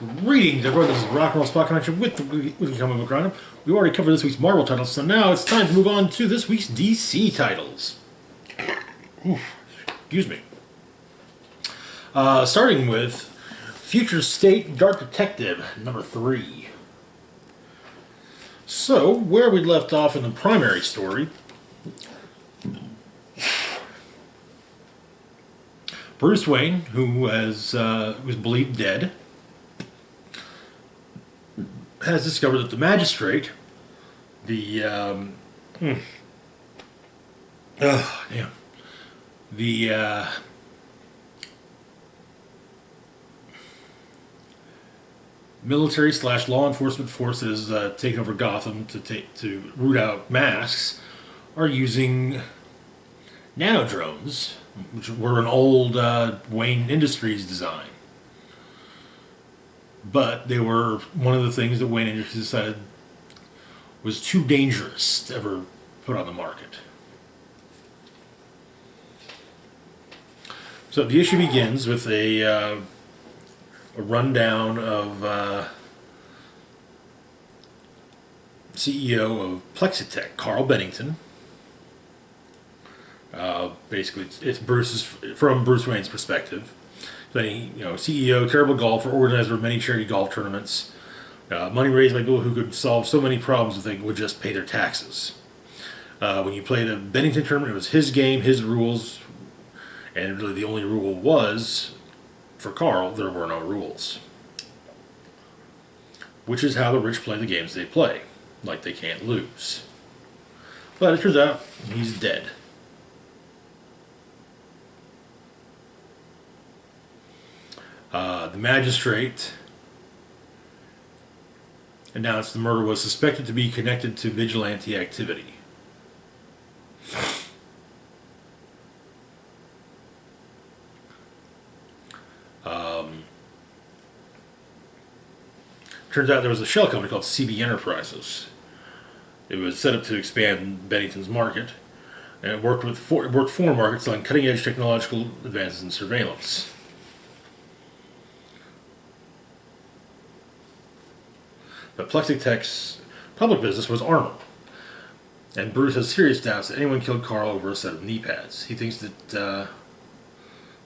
Greetings, everyone. This is Rock and Roll Spot Connection with the Comic Book Roundup. We already covered this week's Marvel titles, so now it's time to move on to this week's DC titles. Excuse me. Starting with Future State Dark Detective number 3. So, where we left off in the primary story, Bruce Wayne, who was believed dead, has discovered that the magistrate, the military slash law enforcement force that has taken over Gotham to root out masks, are using nanodrones, which were an old Wayne Industries design. But they were one of the things that Wayne Industries decided was too dangerous to ever put on the market. So the issue begins with a rundown of CEO of Plexitech, Carl Bennington. Basically, it's from Bruce Wayne's perspective. CEO, terrible golfer, organizer of many charity golf tournaments. Money raised by people who could solve so many problems if they would just pay their taxes. When you play the Bennington tournament, it was his game, his rules, and really the only rule was, for Carl, there were no rules. Which is how the rich play the games they play, like they can't lose. But it turns out he's dead. The magistrate announced the murder was suspected to be connected to vigilante activity. Turns out there was a shell company called CB Enterprises. It was set up to expand Bennington's market, and it worked foreign markets on cutting-edge technological advances in surveillance. But Plexitech's public business was armor, and Bruce has serious doubts that anyone killed Carl over a set of knee pads. He thinks that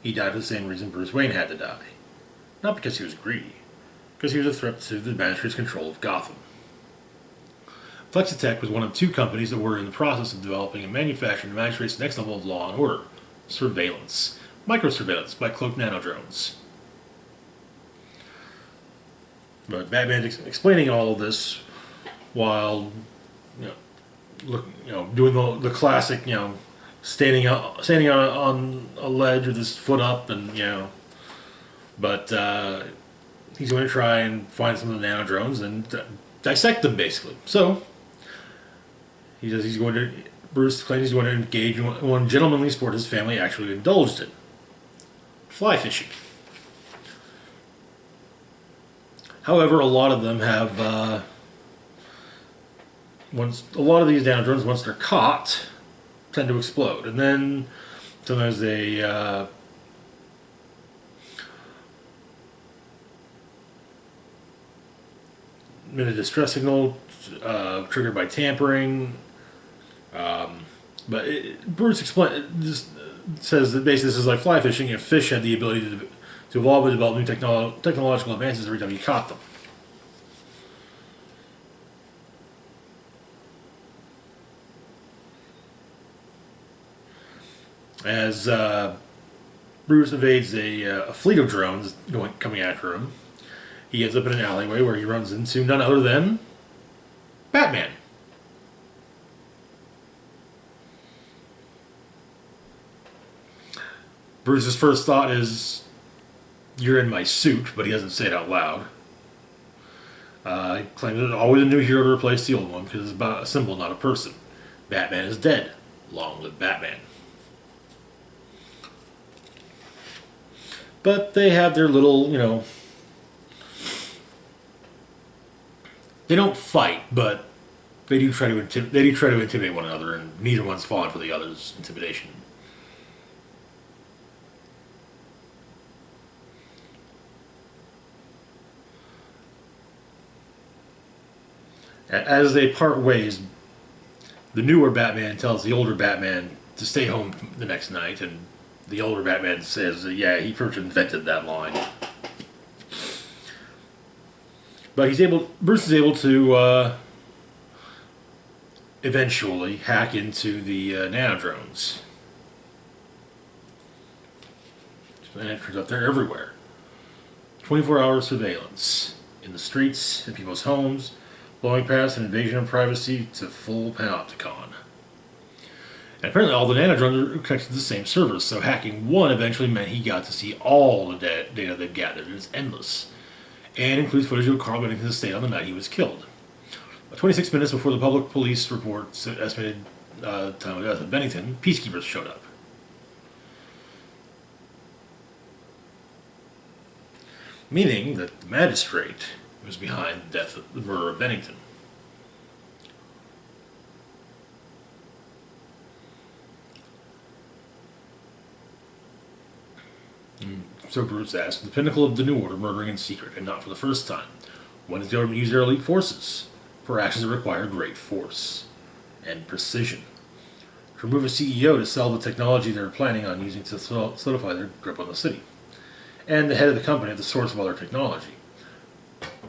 he died for the same reason Bruce Wayne had to die. Not because he was greedy, because he was a threat to the magistrate's control of Gotham. Plexitech was one of two companies that were in the process of developing and manufacturing the magistrate's next level of law and order: surveillance, microsurveillance by cloaked nanodrones. But Batman's explaining all of this while, doing the classic, standing on a ledge with his foot up, and but he's going to try and find some of the nanodrones and dissect them, basically. So Bruce claims he's going to engage in one gentlemanly sport his family actually indulged in: fly fishing. However, a lot of them have, a lot of these nanodrones, once they're caught, tend to explode. And then sometimes they emit a distress signal triggered by tampering. Bruce says that basically this is like fly fishing if fish had the ability to evolve and develop new technological advances every time you caught them. As Bruce evades a fleet of drones coming after him, he ends up in an alleyway where he runs into none other than Batman. Bruce's first thought is, "You're in my suit," but he doesn't say it out loud. He claims there's always a new hero to replace the old one because it's about a symbol, not a person. Batman is dead. Long live Batman. But they have their little, they don't fight, but they do try to intimidate one another, and neither one's fallen for the other's intimidation. As they part ways, the newer Batman tells the older Batman to stay home the next night, and the older Batman says that, yeah, he first invented that line. But Bruce is able to eventually hack into the nanodrones. And it turns out they're everywhere. 24-hour surveillance in the streets, in people's homes, blowing past an invasion of privacy to full panopticon. And apparently all the nanodrones are connected to the same servers, so hacking one eventually meant he got to see all the data they've gathered. It's endless. And includes footage of Carl Bennington's estate on the night he was killed. 26 minutes before the public police report estimated time of death of Bennington, peacekeepers showed up. Meaning that the magistrate was behind the murder of Bennington. So Bruce asked, the pinnacle of the New Order murdering in secret, and not for the first time. When does the government use their elite forces? For actions that require great force and precision. To remove a CEO to sell the technology they're planning on using to solidify their grip on the city. And the head of the company at the source of all their technology.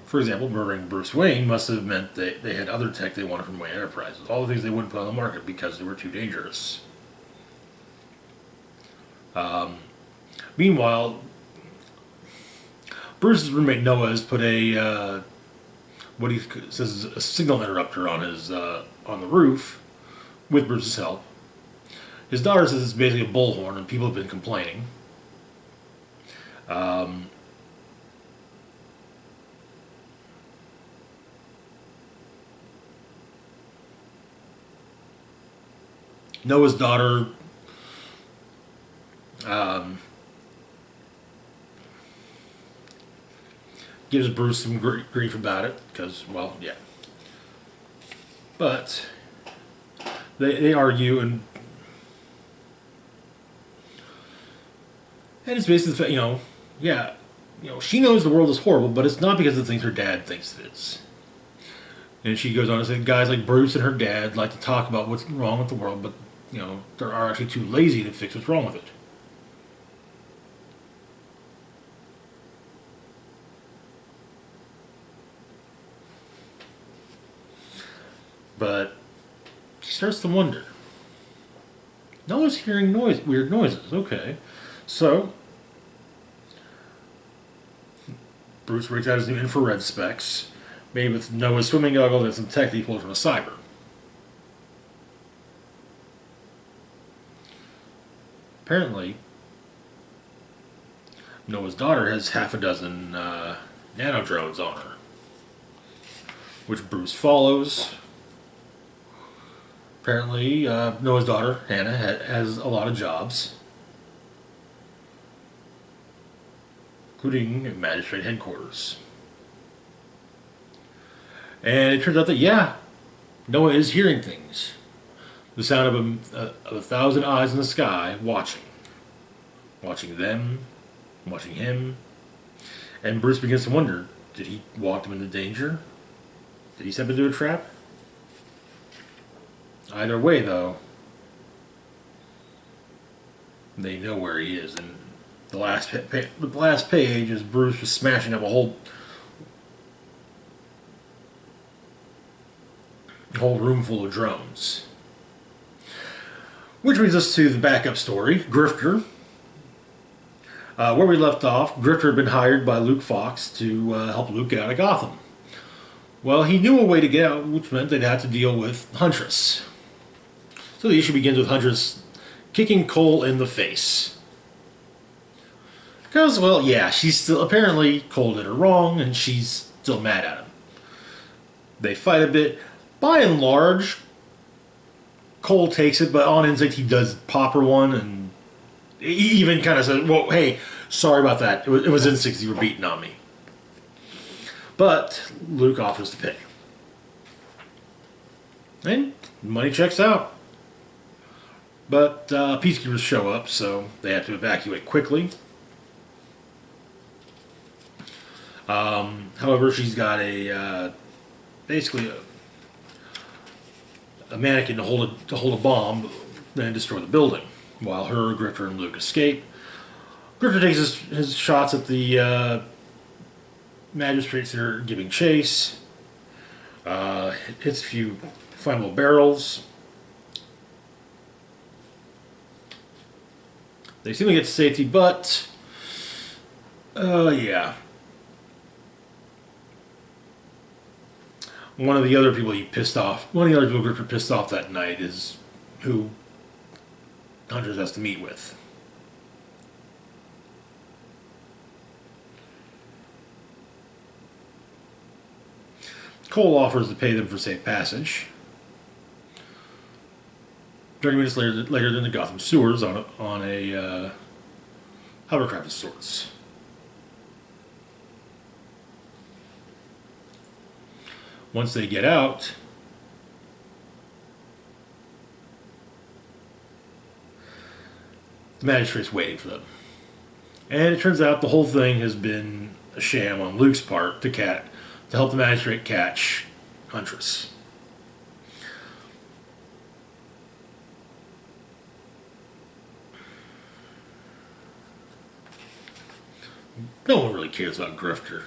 For example, murdering Bruce Wayne must have meant that they had other tech they wanted from Wayne Enterprises. All the things they wouldn't put on the market because they were too dangerous. Meanwhile, Bruce's roommate Noah has put a what he says is a signal interrupter on his on the roof with Bruce's help. His daughter says it's basically a bullhorn, and people have been complaining. Noah's daughter gives Bruce some grief about it because, well, yeah. But they argue, and it's basically, yeah, she knows the world is horrible, but it's not because of the things her dad thinks it is. And she goes on to say, guys like Bruce and her dad like to talk about what's wrong with the world, but they are actually too lazy to fix what's wrong with it. But she starts to wonder. Noah's hearing weird noises. Okay. So, Bruce breaks out his new infrared specs, made with Noah's swimming goggles and some tech that he pulled from a cyber. Apparently, Noah's daughter has half a dozen nanodrones on her, which Bruce follows. Apparently, Noah's daughter, Hannah, has a lot of jobs, including at magistrate headquarters. And it turns out that, yeah, Noah is hearing things. The sound of a thousand eyes in the sky watching. Watching them, watching him. And Bruce begins to wonder, did he walk them into danger? Did he step into a trap? Either way, though, they know where he is. And the last page is Bruce just smashing up a whole room full of drones. Which brings us to the backup story, Grifter. Where we left off, Grifter had been hired by Luke Fox to help Luke get out of Gotham. Well, he knew a way to get out, which meant they'd have to deal with Huntress. So the issue begins with Huntress kicking Cole in the face. Because, well, yeah, she's still, apparently Cole did her wrong, and she's still mad at him. They fight a bit. By and large, Cole takes it, but on instinct he does pop her one, and he even kind of says, well, hey, sorry about that. It was instinct you were beating on me. But Luke offers to pay. And money checks out. But peacekeepers show up, so they have to evacuate quickly. However, she's got basically a mannequin to hold a bomb and destroy the building, while her, Grifter, and Luke escape. Grifter takes his shots at the magistrates that are giving chase. Hits a few flammable barrels. They seem to get to safety, but yeah. One of the other people Grifter pissed off that night is who Huntress has to meet with. Cole offers to pay them for safe passage. 30 minutes later, they're in the Gotham sewers on a hovercraft of sorts. Once they get out, the magistrate's waiting for them. And it turns out the whole thing has been a sham on Luke's part to help the magistrate catch Huntress. No one really cares about Grifter.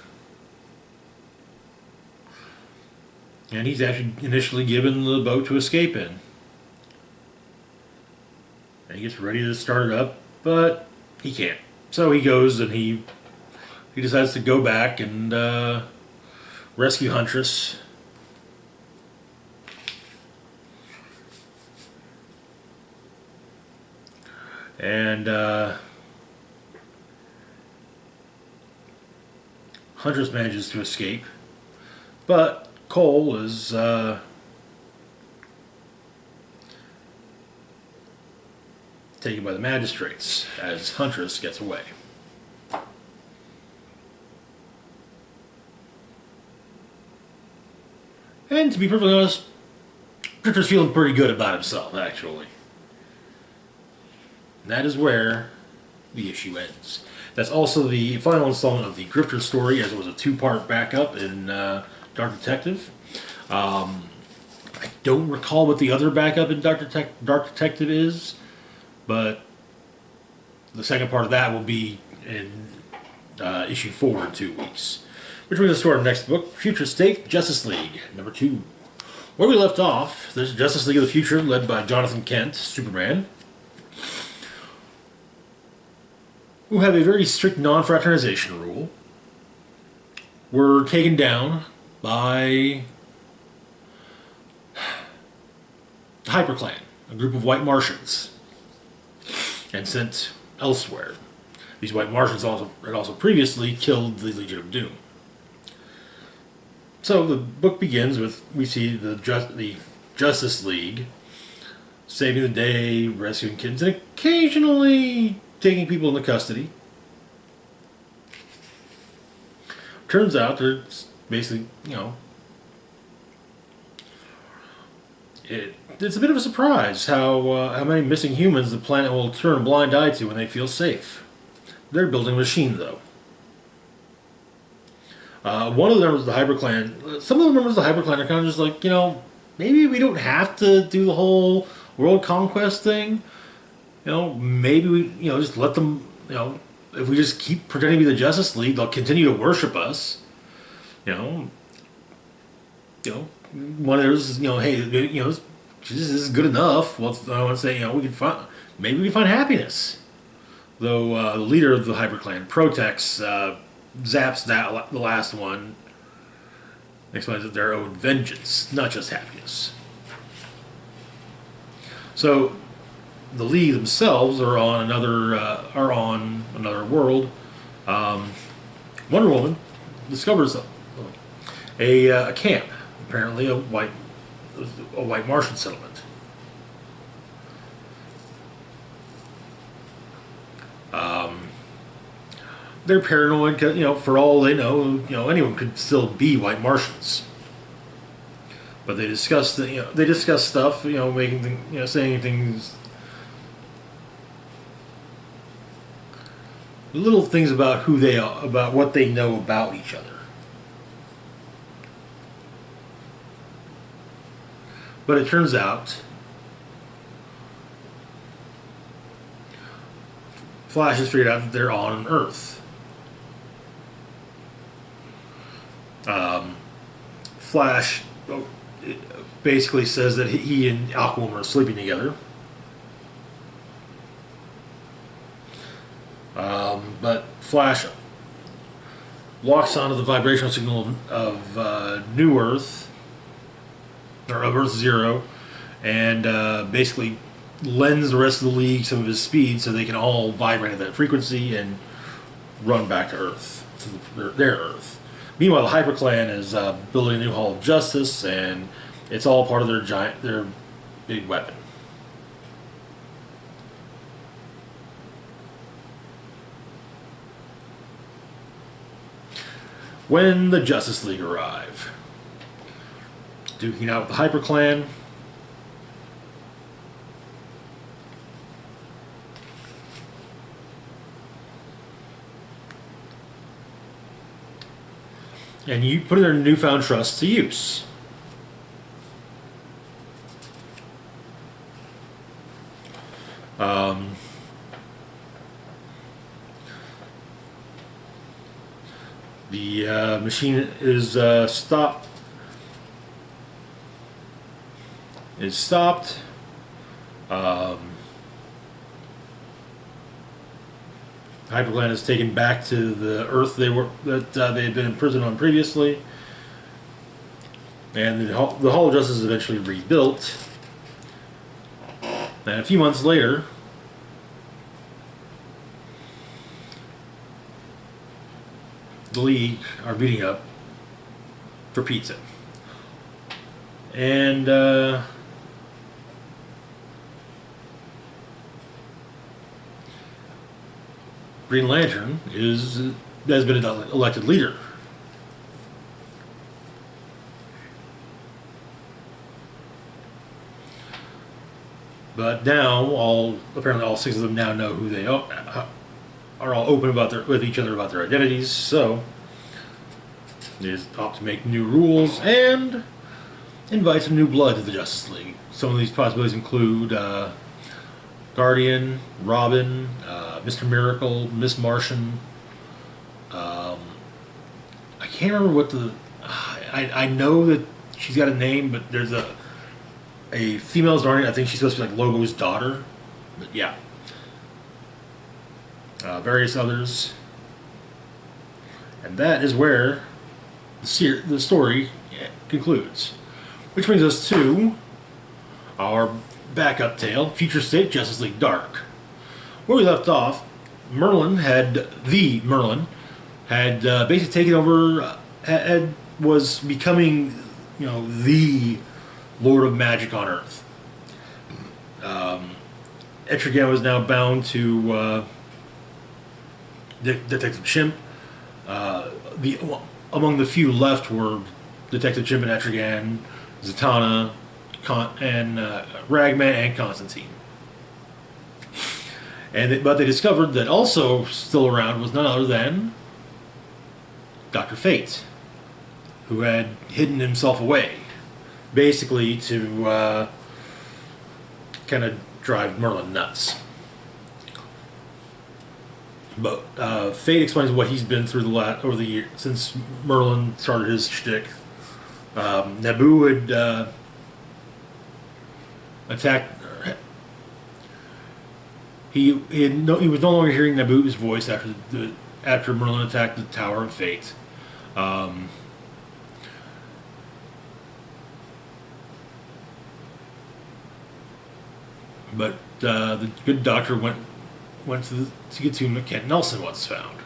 And he's actually initially given the boat to escape in. And he gets ready to start it up, but he can't. So he goes and he decides to go back and rescue Huntress. And Huntress manages to escape, but Cole is taken by the magistrates as Huntress gets away. And to be perfectly honest, Grifter's feeling pretty good about himself, actually. And that is where the issue ends. That's also the final installment of the Grifter story, as it was a two-part backup in Dark Detective. I don't recall what the other backup in Dark Detective is, but the second part of that will be in issue 4 in 2 weeks. Which brings us to our next book, Future State Justice League, number 2. Where we left off, there's Justice League of the Future, led by Jonathan Kent, Superman, who have a very strict non-fraternization rule, were taken down by the HyperClan, a group of white Martians, and sent elsewhere. These white Martians had also previously killed the Legion of Doom. So the book begins with, we see the Justice League saving the day, rescuing kids, and occasionally taking people into custody. Turns out there's basically, it's a bit of a surprise how many missing humans the planet will turn a blind eye to when they feel safe. They're building a machine, though. One of the members of the HyperClan, some of the members of the HyperClan are kind of just like, maybe we don't have to do the whole world conquest thing. Maybe we, just let them, if we just keep pretending to be the Justice League, they'll continue to worship us. One of those, hey, this is good enough. Well, I want to say, maybe we can find happiness. Though the leader of the HyperClan, Protex, zaps the last one, explains that they're owed vengeance, not just happiness. So the League themselves are on another world. Wonder Woman discovers a camp, apparently a white Martian settlement. They're paranoid because, for all they know, anyone could still be white Martians. But they discuss stuff, making saying things, little things about who they are, about what they know about each other. But it turns out Flash has figured out that they're on Earth. Flash basically says that he and Aquaman are sleeping together. But Flash locks onto the vibrational signal of New Earth, or of Earth Zero, and basically lends the rest of the League some of his speed so they can all vibrate at that frequency and run back to Earth, to their Earth. Meanwhile, the Hyper Clan is building a new Hall of Justice, and it's all part of their big weapon. When the Justice League arrive, duking out with the Hyper Clan, and you put their newfound trust to use. The machine is stopped. Is stopped. Hyperland is taken back to the Earth they had been imprisoned on previously, and the Hall of Justice is eventually rebuilt. And a few months later, the League are meeting up for pizza, and Green Lantern has been elected leader. But now, apparently all six of them now know who they are all open with each other about their identities. So they opt to make new rules and invite some new blood to the Justice League. Some of these possibilities include Guardian, Robin, Mr. Miracle, Miss Martian. I can't remember what I know that she's got a name, but there's a female Guardian. I think she's supposed to be like Lobo's daughter. But yeah. Various others. And that is where the story concludes. Which brings us to our backup tale, Future State Justice League Dark. Where we left off, Merlin had basically taken over, was becoming, the Lord of Magic on Earth. Etrigan was now bound to Detective Chimp. Among the few left were Detective Chimp and Etrigan, Zatanna, and Ragman and Constantine. But they discovered that also still around was none other than Dr. Fate, who had hidden himself away, basically to kind of drive Merlin nuts. But Fate explains what he's been through over the years since Merlin started his shtick. Naboo had attacked. He was no longer hearing Naboo's voice after Merlin attacked the Tower of Fate. But the good doctor went to get to whom Kent Nelson once found.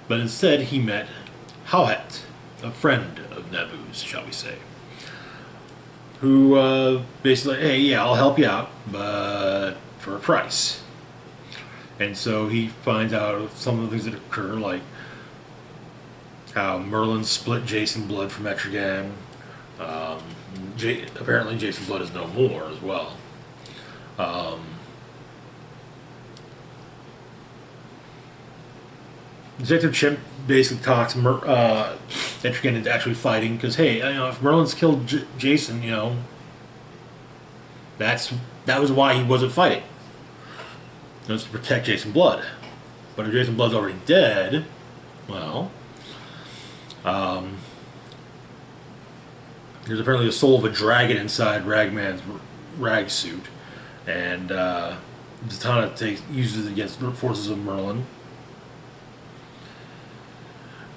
But instead he met Howhat, a friend of Naboo's, shall we say, who basically, hey, yeah, I'll help you out, but for a price. And so he finds out some of the things that occur, like how Merlin split Jason Blood from Etrigan. Apparently Jason Blood is no more as well. Detective Chimp basically talks Etrigan into actually fighting, because hey, if Merlin's killed Jason, That was why he wasn't fighting. It was to protect Jason Blood. But if Jason Blood's already dead, well, there's apparently the soul of a dragon inside Ragman's rag suit, and Zatanna uses it against the forces of Merlin.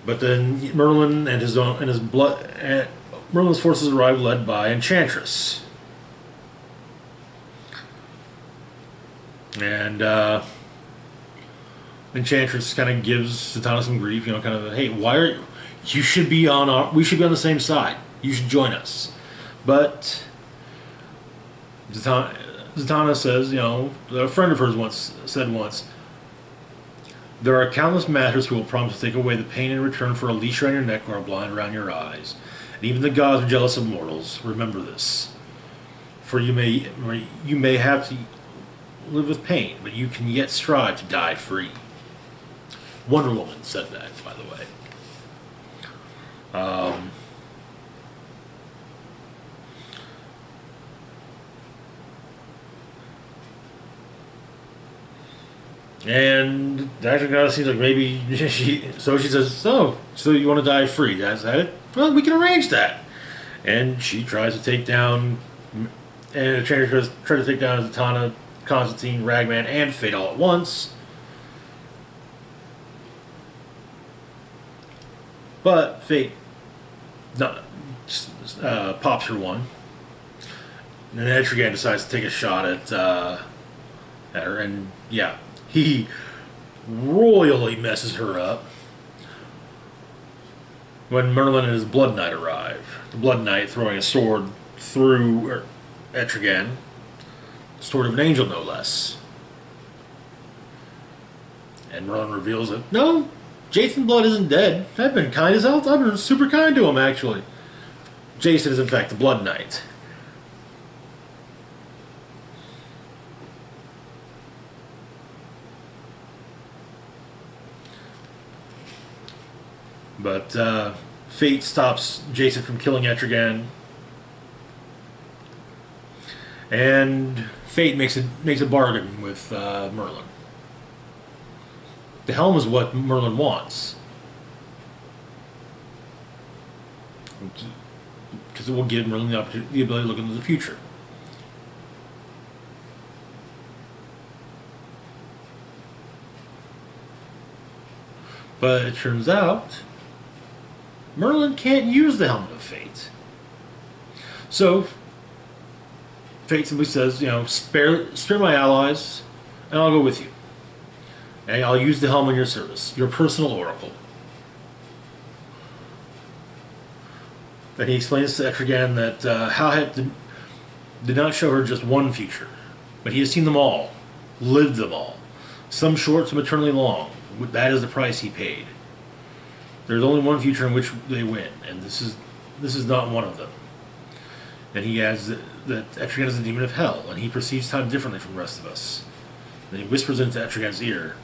But then Merlin and Merlin's forces arrive, led by Enchantress, and Enchantress kind of gives Zatanna some grief. Kind of, hey, why are you should be we should be on the same side. You should join us. But Zatanna says, a friend of hers said once, there are countless masters who will promise to take away the pain in return for a leash around your neck or a blind around your eyes. And even the gods are jealous of mortals. Remember this. For you may have to live with pain, but you can yet strive to die free. Wonder Woman said that, by the way. And that kind of seems like maybe she says, so you want to die free? Is that it? Well, we can arrange that. And she tries to take down, and tries to take down Zatanna, Constantine, Ragman, and Fate all at once. But Fate pops her one. And then Etrigan decides to take a shot at her, and yeah, he royally messes her up when Merlin and his Blood Knight arrive. The Blood Knight throwing a sword through Etrigan, sword of an angel no less. And Merlin reveals that, no, Jason Blood isn't dead. I've been kind as hell. I've been super kind to him, actually. Jason is in fact the Blood Knight. But Fate stops Jason from killing Etrigan, and Fate makes a bargain with Merlin. The helm is what Merlin wants, because it will give Merlin the ability to look into the future. But it turns out Merlin can't use the Helmet of Fate. So Fate simply says, spare my allies, and I'll go with you. And I'll use the helm in your service, your personal oracle. And he explains to Etrigan that Halhet did not show her just one future, but he has seen them all, lived them all, some short, some eternally long. That is the price he paid. There's only one future in which they win, and this is not one of them. And he adds that Etrigan is the demon of hell, and he perceives time differently from the rest of us. Then he whispers into Etrigan's ear,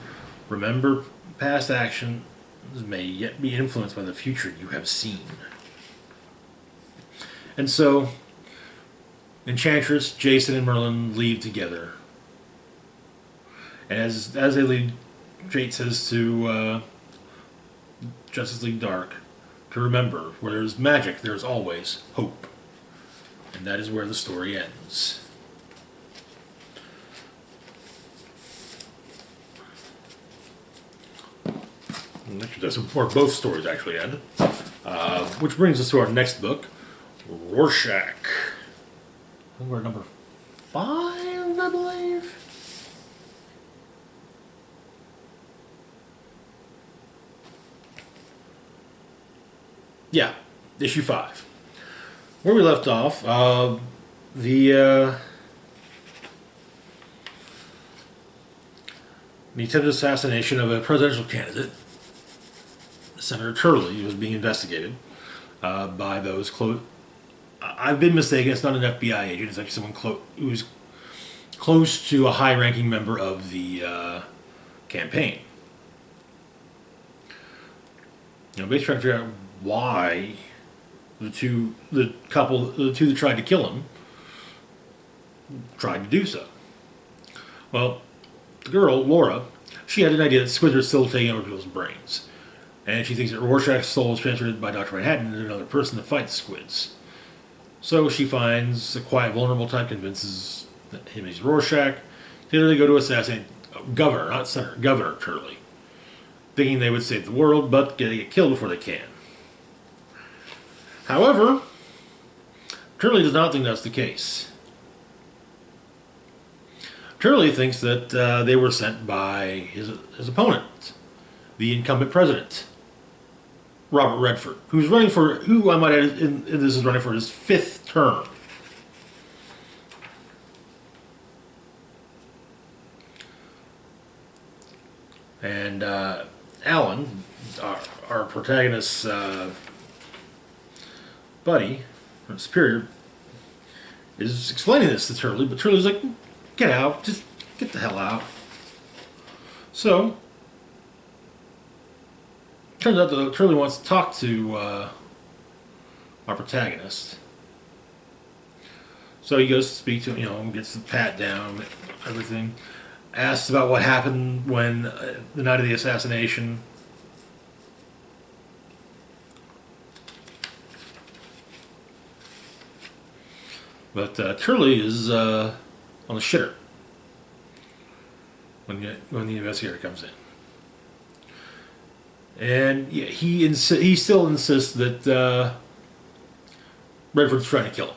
remember, past actions may yet be influenced by the future you have seen. And so, Enchantress, Jason, and Merlin leave together. And as they leave, Fate says to Justice League Dark to remember, where there's magic, there's always hope. And that is where the story ends. Actually, that's where both stories actually end. Which brings us to our next book, Rorschach. I think we're number 5, I believe. Yeah, issue 5. Where we left off, the attempted assassination of a presidential candidate, Senator Turley, was being investigated by those close. I've been mistaken. It's not an FBI agent. It's actually someone who was close to a high-ranking member of the campaign. Basically trying to figure out why the two that tried to kill him tried to do so. Well, the girl, Laura, she had an idea that squids are still taking over people's brains. And she thinks that Rorschach's soul was transferred by Dr. Manhattan to another person to fight the squids. So she finds a quiet, vulnerable type, convinces him he's Rorschach. Together they go to assassinate Governor, not Senator, Governor Turley, thinking they would save the world, but they get killed before they can. However, Turley does not think that's the case. Turley thinks that they were sent by his opponent, the incumbent president, Robert Redford, who I might add, this is running for his 5th term. And Alan, our protagonist's buddy, superior, is explaining this to Turley, but Turley's like, get out, just get the hell out. So, turns out that Turley wants to talk to our protagonist. So he goes to speak to him, gets the pat down, everything. Asks about what happened when the night of the assassination. But Turley is on the shitter when the investigator comes in. And yeah, he still insists that Redford's trying to kill him.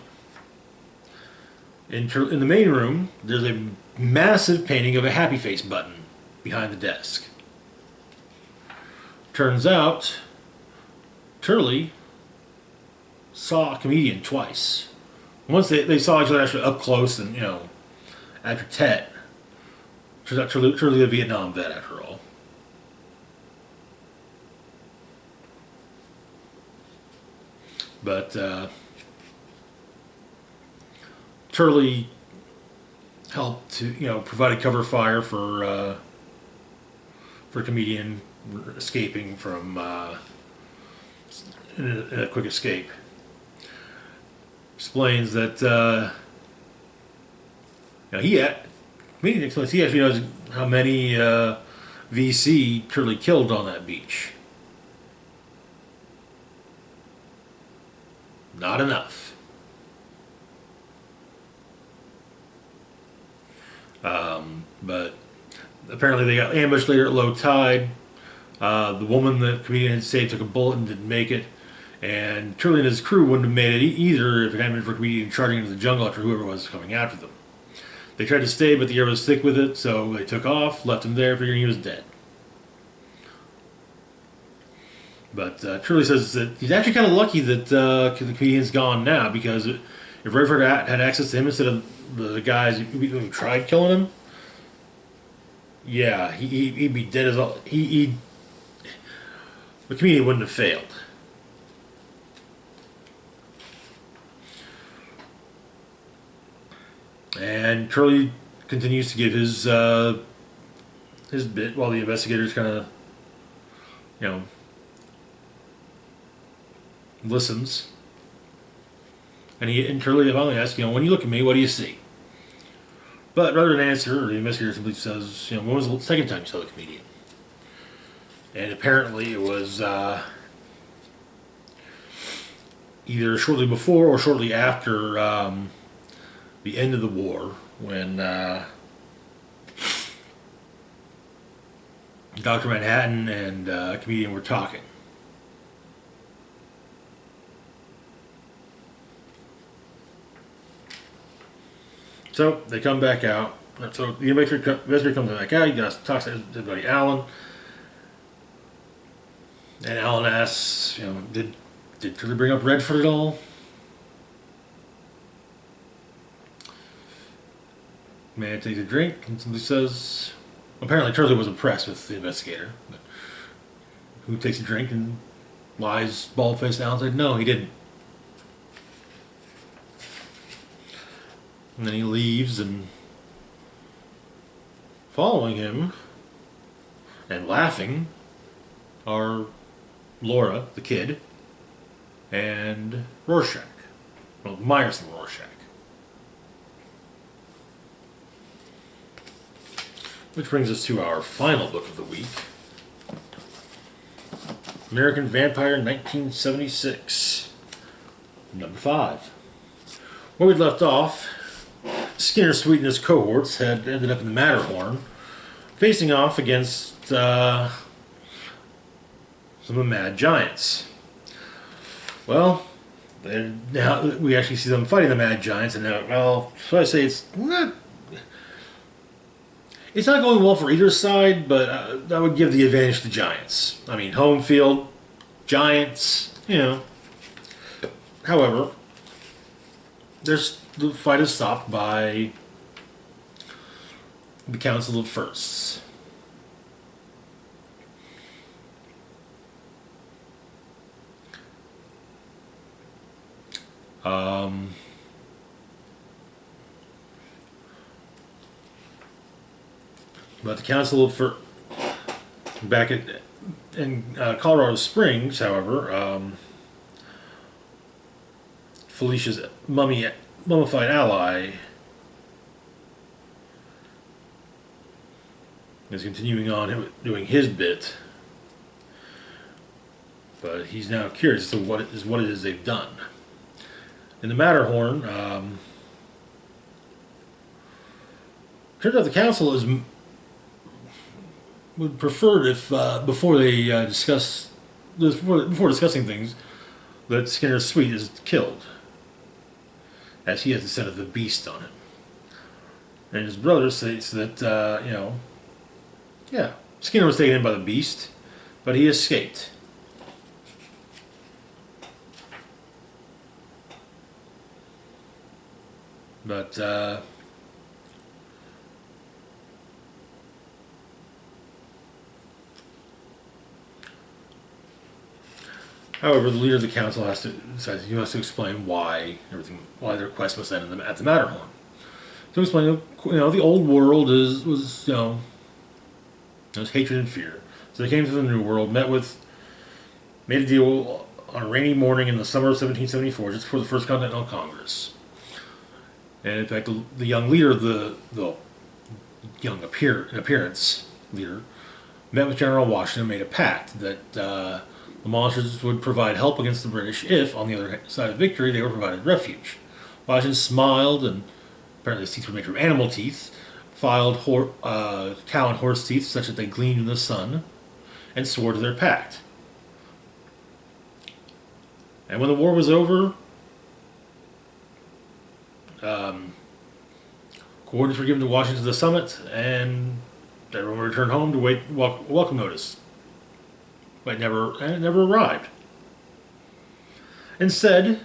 In the main room, there's a massive painting of a happy face button behind the desk. Turns out, Turley saw a comedian twice. Once they saw each other actually up close and, after Tet. Turns out Turley a Vietnam vet after all. But Turley helped to provide a cover fire for a comedian escaping from in a quick escape. Explains that comedian explains he actually knows how many VC Turley killed on that beach. Not enough. But apparently they got ambushed later at low tide. The woman the comedian had saved took a bullet and didn't make it. And Turley and his crew wouldn't have made it either if it hadn't been for a comedian charging into the jungle after whoever was coming after them. They tried to stay, but the air was thick with it, so they took off, left him there, figuring he was dead. But Turley says that he's actually kind of lucky that the comedian's gone now, because if Redford had access to him instead of the guys who tried killing him, yeah, he'd be dead as all. The comedian wouldn't have failed. And Turley continues to give his bit while the investigators kind of, listens. And Turley finally asks, when you look at me, what do you see? But rather than answer, the investigator simply says, when was the second time you saw the comedian? And apparently it was either shortly before or shortly after the end of the war, when Dr. Manhattan and a comedian were talking. So they come back out. So the investigator comes back out. He talks to his buddy Alan, and Alan asks, did Turley bring up Redford at all? Man takes a drink and somebody says, apparently Turley was impressed with the investigator, who takes a drink and lies bald-faced down and said, no, he didn't. And then he leaves, and following him and laughing are Laura, the kid, and Rorschach. Well, Myers and Rorschach. Which brings us to our final book of the week, American Vampire 1976, number 5. Where we left off, Skinner, Sweet, and his cohorts had ended up in the Matterhorn, facing off against some of the Mad Giants. Well, now we actually see them fighting the Mad Giants, and now, well, so I say it's not going well for either side, but that would give the advantage to the Giants. I mean, home field, Giants, you know. However, the fight is stopped by the Council of Firsts. But the Council of back in Colorado Springs, however, Felicia's mummified ally is continuing on doing his bit, but he's now curious as to what it is they've done. In the Matterhorn, turns out the council would prefer if before discussing things, that Skinner's Sweet is killed, as he has the scent of the beast on him. And his brother states that Skinner was taken in by the beast, but he escaped. But however, the leader of the council decides he has to explain why their quest must end at the Matterhorn. To explain, the old world was hatred and fear. So they came to the new world, made a deal on a rainy morning in the summer of 1774, just before the First Continental Congress. And in fact, the young leader, the young appearance leader, met with General Washington and made a pact that the monsters would provide help against the British if, on the other side of victory, they were provided refuge. Washington smiled, and apparently his teeth were made from animal teeth, filed cow and horse teeth such that they gleamed in the sun, and swore to their pact. And when the war was over, coordinates were given to Washington to the summit, and everyone returned home to wait welcome notice. But it never arrived. Instead,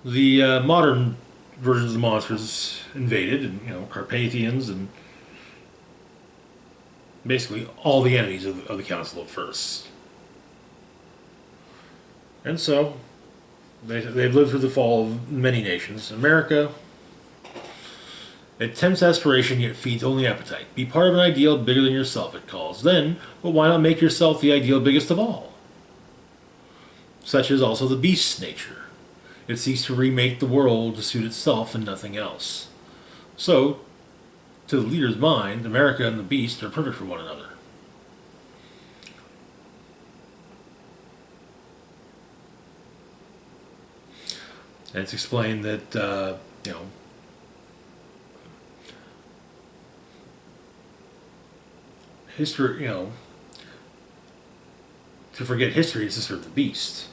the modern versions of the monsters invaded, and Carpathians, and basically all the enemies of the Council of Firsts. And so, they've lived through the fall of many nations. America, it tempts aspiration, yet feeds only appetite. Be part of an ideal bigger than yourself, it calls. Then, but why not make yourself the ideal biggest of all? Such is also the beast's nature. It seeks to remake the world to suit itself and nothing else. So, to the leader's mind, America and the beast are perfect for one another. And it's explained that, history, to forget history is to serve the beast.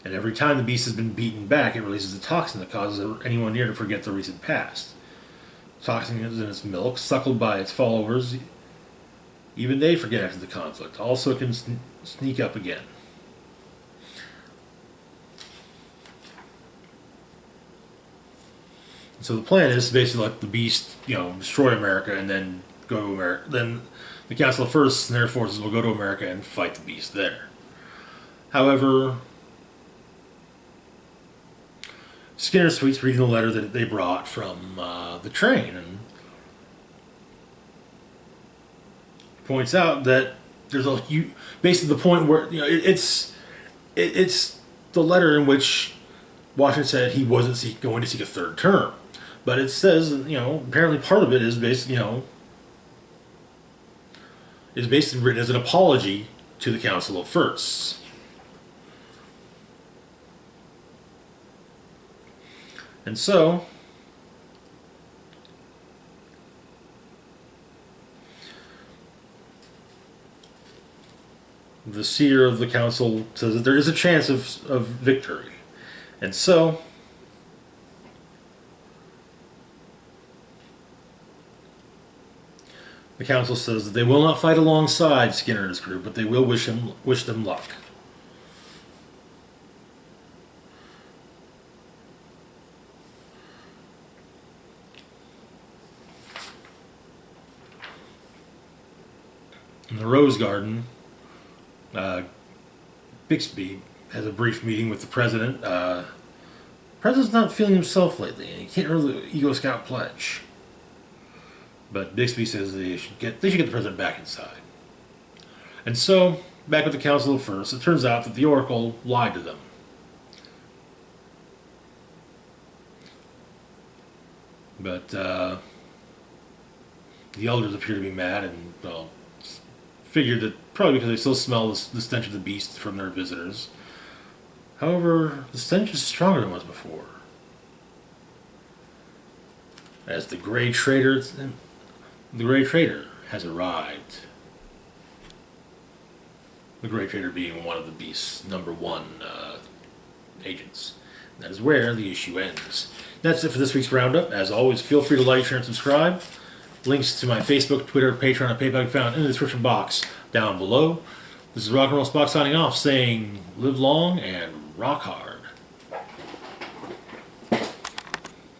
And every time the beast has been beaten back, it releases a toxin that causes anyone near to forget the recent past. Toxin is in its milk, suckled by its followers. Even they forget after the conflict. Also, it can sneak up again. So the plan is to basically let the beast, destroy America, and then go to America. Then the Council of Firsts and their forces will go to America and fight the beast there. However, Skinner Sweet's reading the letter that they brought from the train, and points out that there's basically the point where it's the letter in which Washington said he wasn't going to seek a third term, But it says, apparently part of it is basically written as an apology to the Council of Firsts. And so, the seer of the council says that there is a chance of victory. And so, the council says that they will not fight alongside Skinner and his crew, but they will wish them luck. In the Rose Garden, Bixby has a brief meeting with the president. The president's not feeling himself lately, and he can't earn the Eagle Scout pledge. But Bixby says they should get the president back inside. And so, back with the Council of Firsts, it turns out that the Oracle lied to them. But the elders appear to be mad and, well, figured that probably because they still smell the stench of the beast from their visitors. However, the stench is stronger than it was before. As the Grey Trader has arrived. The Grey Trader being one of the beast's #1 agents. That is where the issue ends. That's it for this week's roundup. As always, feel free to like, share, and subscribe. Links to my Facebook, Twitter, Patreon, and PayPal can be found in the description box down below. This is Rock and Roll Spock signing off, saying live long and rock hard.